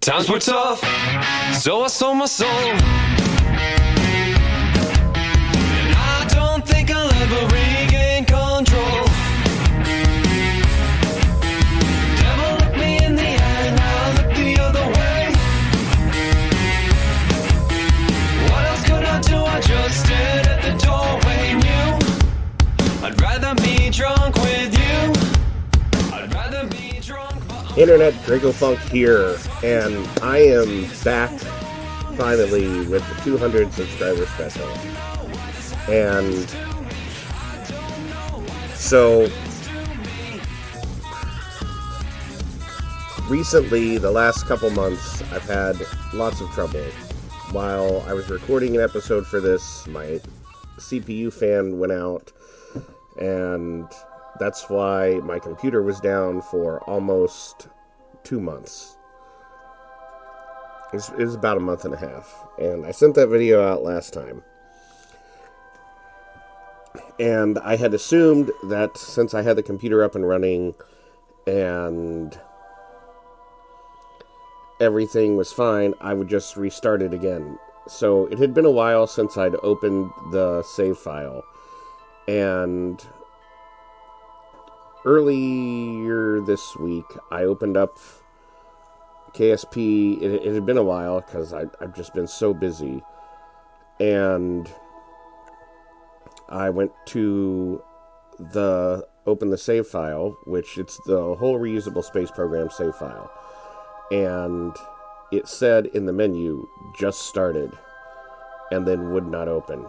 Times were tough, so I sold my soul. And I don't think I'll ever regain control. Devil looked me in the eye, now I look the other way. What else could I do? I just stood at the doorway, knew I'd rather be drunk with you. I'd rather be drunk. Internet Dracofunk here, and I am back finally with the 200 subscriber special. And so recently, the last couple months, I've had lots of trouble. While I was recording an episode for this, my CPU fan went out, and that's why my computer was down for almost 2 months. It was about a month and a half. And I sent that video out last time. And I had assumed that since I had the computer up and running and everything was fine, I would just restart it again. So it had been a while since I'd opened the save file. And earlier this week, I opened up KSP. It had been a while because I've just been so busy. And I went to open the save file, which it's the whole reusable space program save file. And it said in the menu, just started, and then would not open.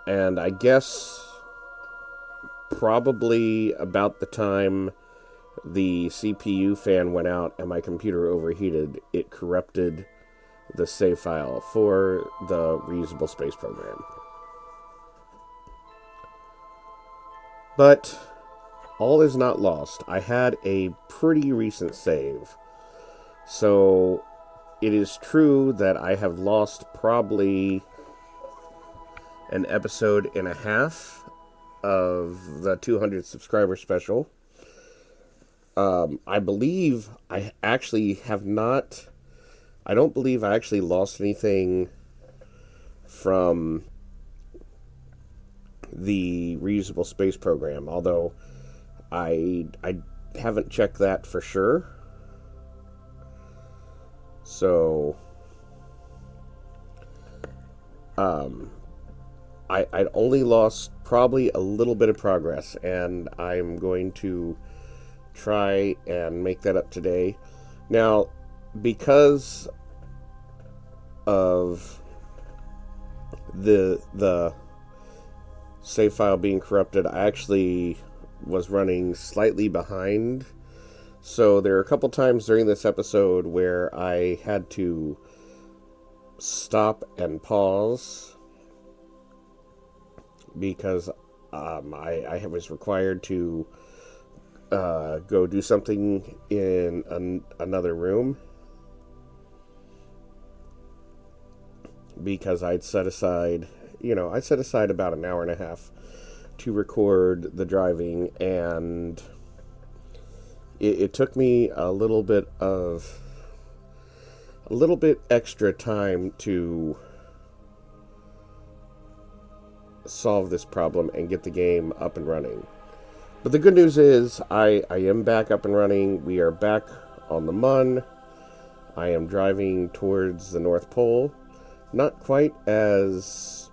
And I guess probably about the time the CPU fan went out and my computer overheated, it corrupted the save file for the reusable space program. But all is not lost. I had a pretty recent save. So it is true that I have lost probably an episode and a half of the 200 subscriber special. I believe I actually have not. I don't believe I actually lost anything from the reusable space program, although I haven't checked that for sure. So I'd only lost probably a little bit of progress, and I'm going to try and make that up today. Now, because of the save file being corrupted, I actually was running slightly behind. So there are a couple times during this episode where I had to stop and pause because I was required to go do something in another room, because I'd set aside about an hour and a half to record the driving, and it took me a little bit extra time to solve this problem and get the game up and running. But the good news is I am back up and running. We are back on the Mun. I am driving towards the North Pole. Not quite as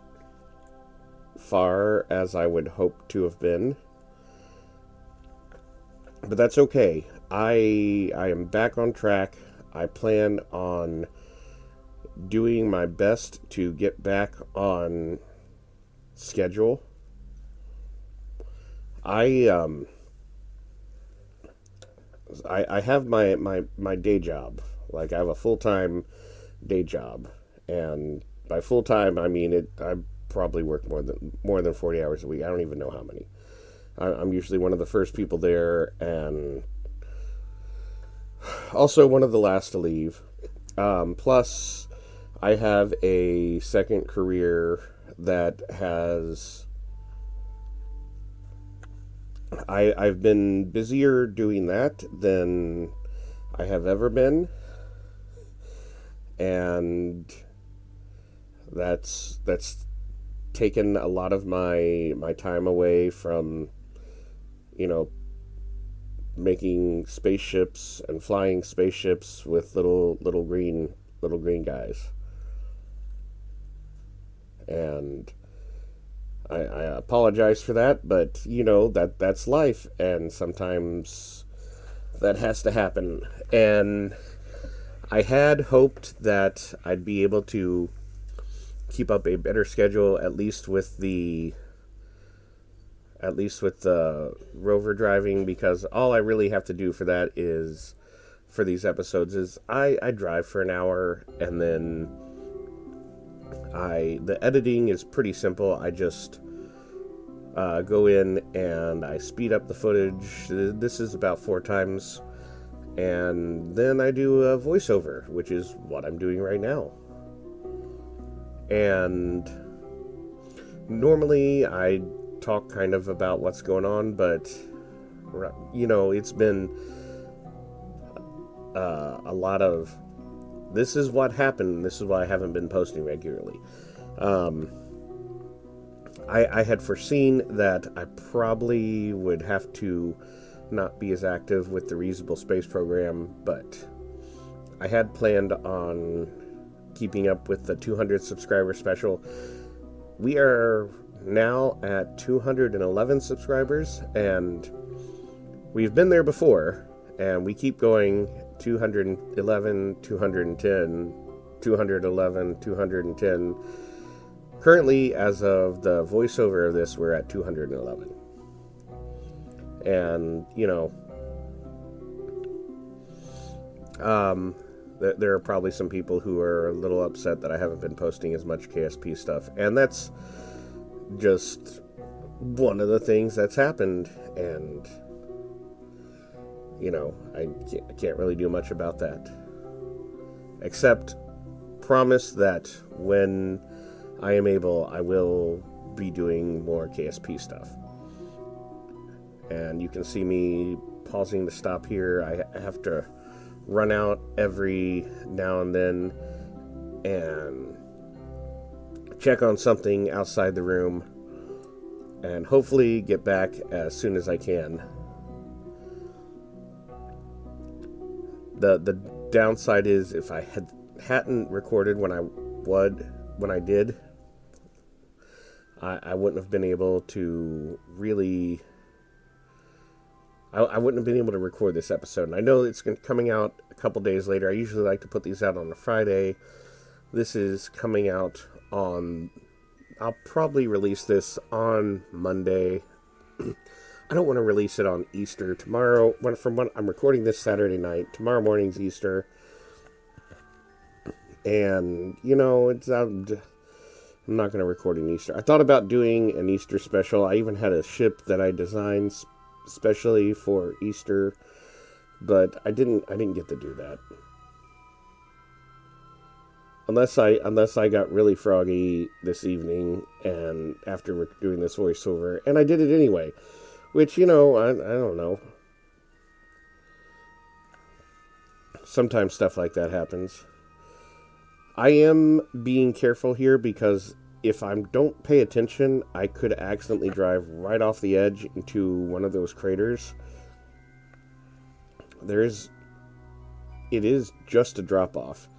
far as I would hope to have been, but that's okay. I am back on track. I plan on doing my best to get back on schedule. I have my day job. Like, I have a full-time day job, and by full-time I mean I probably work more than 40 hours a week. I don't even know how many. I'm usually one of the first people there, and also one of the last to leave. Plus, I have a second career that has I've been busier doing that than I have ever been, and that's taken a lot of my time away from, you know, making spaceships and flying spaceships with little green guys. And I apologize for that, but that's life, and sometimes that has to happen. And I had hoped that I'd be able to keep up a better schedule, at least with the rover driving, because all I really have to do for these episodes is I drive for an hour, and then the editing is pretty simple. I just go in and I speed up the footage. This is about 4 times, and then I do a voiceover, which is what I'm doing right now. And normally I talk kind of about what's going on, but it's been a lot of this is what happened. This is why I haven't been posting regularly. I had foreseen that I probably would have to not be as active with the reusable space program, but I had planned on keeping up with the 200 subscriber special. We are now at 211 subscribers, and we've been there before, and we keep going. 211, 210, 211, 210. Currently, as of the voiceover of this, we're at 211. And, there are probably some people who are a little upset that I haven't been posting as much KSP stuff. And that's just one of the things that's happened. And, I can't really do much about that. Except promise that when I am able, I will be doing more KSP stuff. And you can see me pausing to stop here. I have to run out every now and then and check on something outside the room, and hopefully get back as soon as I can. The downside is, if I hadn't recorded when I did, I wouldn't have been able to really. I wouldn't have been able to record this episode. And I know it's coming out a couple days later. I usually like to put these out on a Friday. This is coming out on. I'll probably release this on Monday. I don't want to release it on Easter tomorrow. I'm recording this Saturday night. Tomorrow morning's Easter, and I'm not going to record an Easter. I thought about doing an Easter special. I even had a ship that I designed especially for Easter, but I didn't get to do that. Unless I got really froggy this evening and after doing this voiceover, and I did it anyway, which I don't know. Sometimes stuff like that happens. I am being careful here because if I don't pay attention, I could accidentally drive right off the edge into one of those craters. It is just a drop off.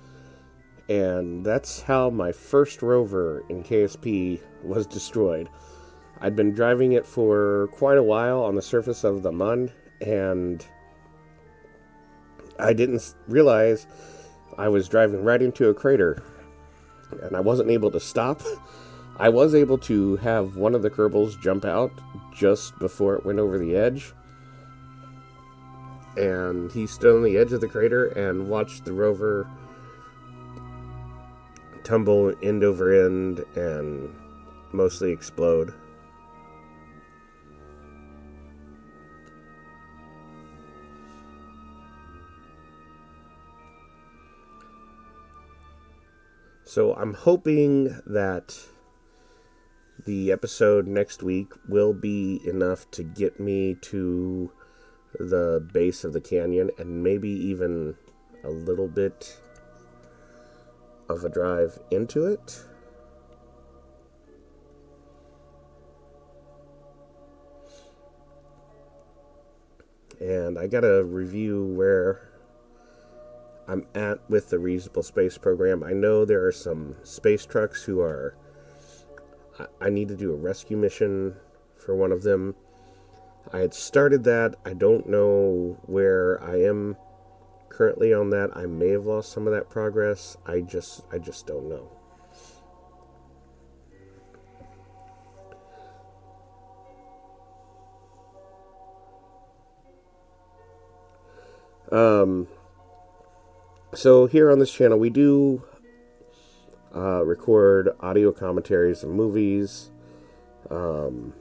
And that's how my first rover in KSP was destroyed. I'd been driving it for quite a while on the surface of the mud, and I didn't realize I was driving right into a crater, and I wasn't able to stop. I was able to have one of the Kerbals jump out just before it went over the edge, and he stood on the edge of the crater and watched the rover tumble end over end and mostly explode. So I'm hoping that the episode next week will be enough to get me to the base of the canyon and maybe even a little bit of a drive into it. And I gotta review where I'm at with the reusable space program. I know there are some space trucks who are... I need to do a rescue mission for one of them. I had started that. I don't know where I am currently on that. I may have lost some of that progress. I just don't know. So here on this channel, we do record audio commentaries of movies, and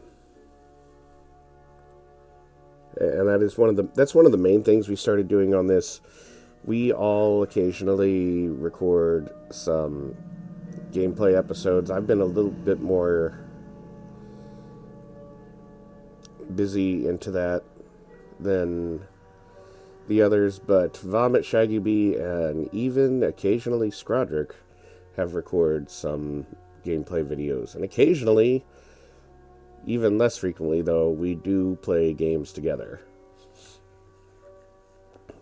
that is that's one of the main things we started doing on this. We all occasionally record some gameplay episodes. I've been a little bit more busy into that than the others, but Vomit, Shaggy Bee, and even occasionally Scrodrick have recorded some gameplay videos. And occasionally, even less frequently though, we do play games together.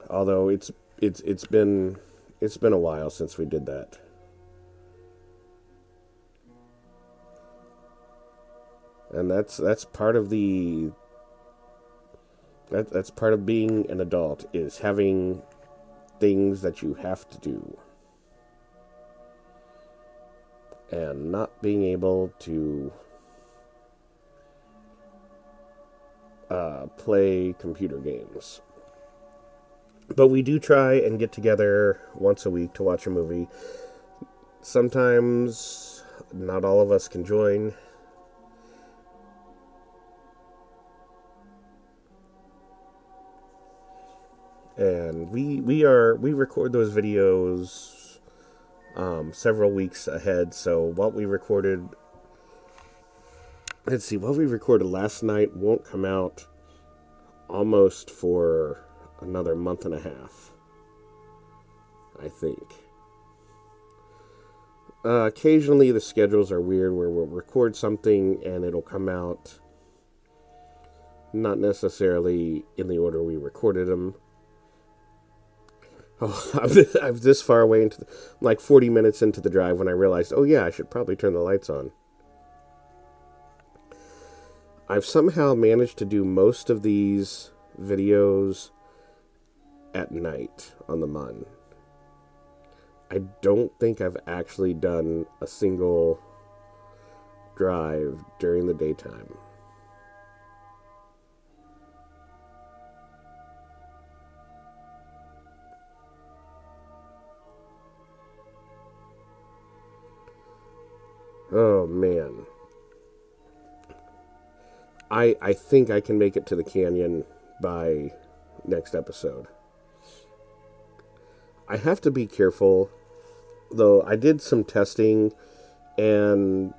Although it's been a while since we did that. And that's part of the... That's part of being an adult, is having things that you have to do. And not being able to play computer games. But we do try and get together once a week to watch a movie. Sometimes not all of us can join. And we record those videos several weeks ahead. So what we recorded last night won't come out almost for another month and a half, I think. Occasionally the schedules are weird where we'll record something and it'll come out not necessarily in the order we recorded them. Oh, I'm this far away into like 40 minutes into the drive when I realized, oh yeah, I should probably turn the lights on. I've somehow managed to do most of these videos at night on the Mun. I don't think I've actually done a single drive during the daytime. Oh, man. I think I can make it to the canyon by next episode. I have to be careful, though. I did some testing, and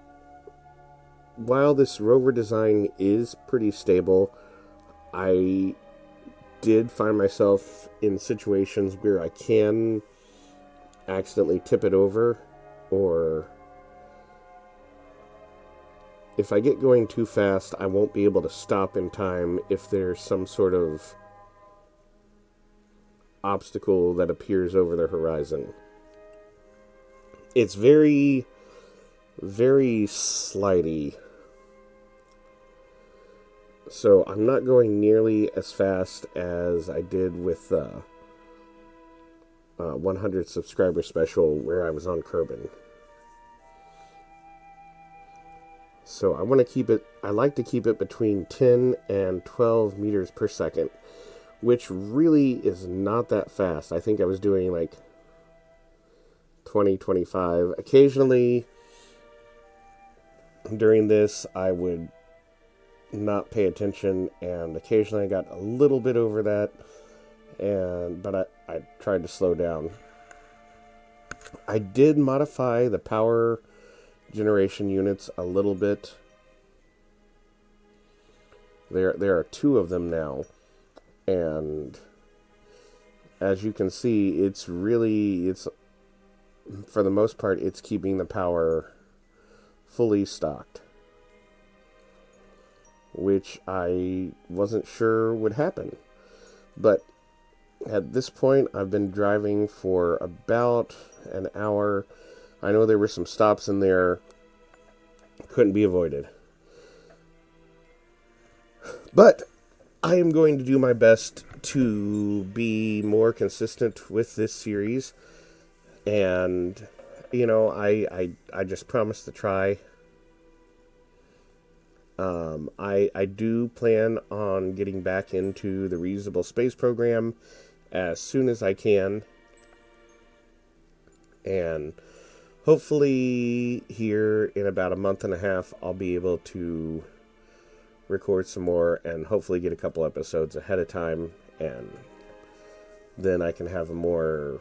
while this rover design is pretty stable, I did find myself in situations where I can accidentally tip it over, or if I get going too fast, I won't be able to stop in time if there's some sort of obstacle that appears over the horizon. It's very, very slidey. So I'm not going nearly as fast as I did with 100 subscriber special where I was on Kerbin. So I want to keep it, I like to keep it between 10 and 12 meters per second, which really is not that fast. I think I was doing like 20, 25. Occasionally during this, I would not pay attention, and occasionally I got a little bit over that, but I tried to slow down. I did modify the power generation units a little bit There are two of them now, and as you can see, it's for the most part, it's keeping the power fully stocked, which I wasn't sure would happen. But at this point, I've been driving for about an hour. I know there were some stops in there, couldn't be avoided. But I am going to do my best to be more consistent with this series. And, I just promised to try. I do plan on getting back into the reusable space program as soon as I can. And hopefully here in about a month and a half, I'll be able to record some more and hopefully get a couple episodes ahead of time, and then I can have a more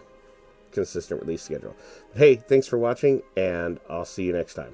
consistent release schedule. Hey, thanks for watching, and I'll see you next time.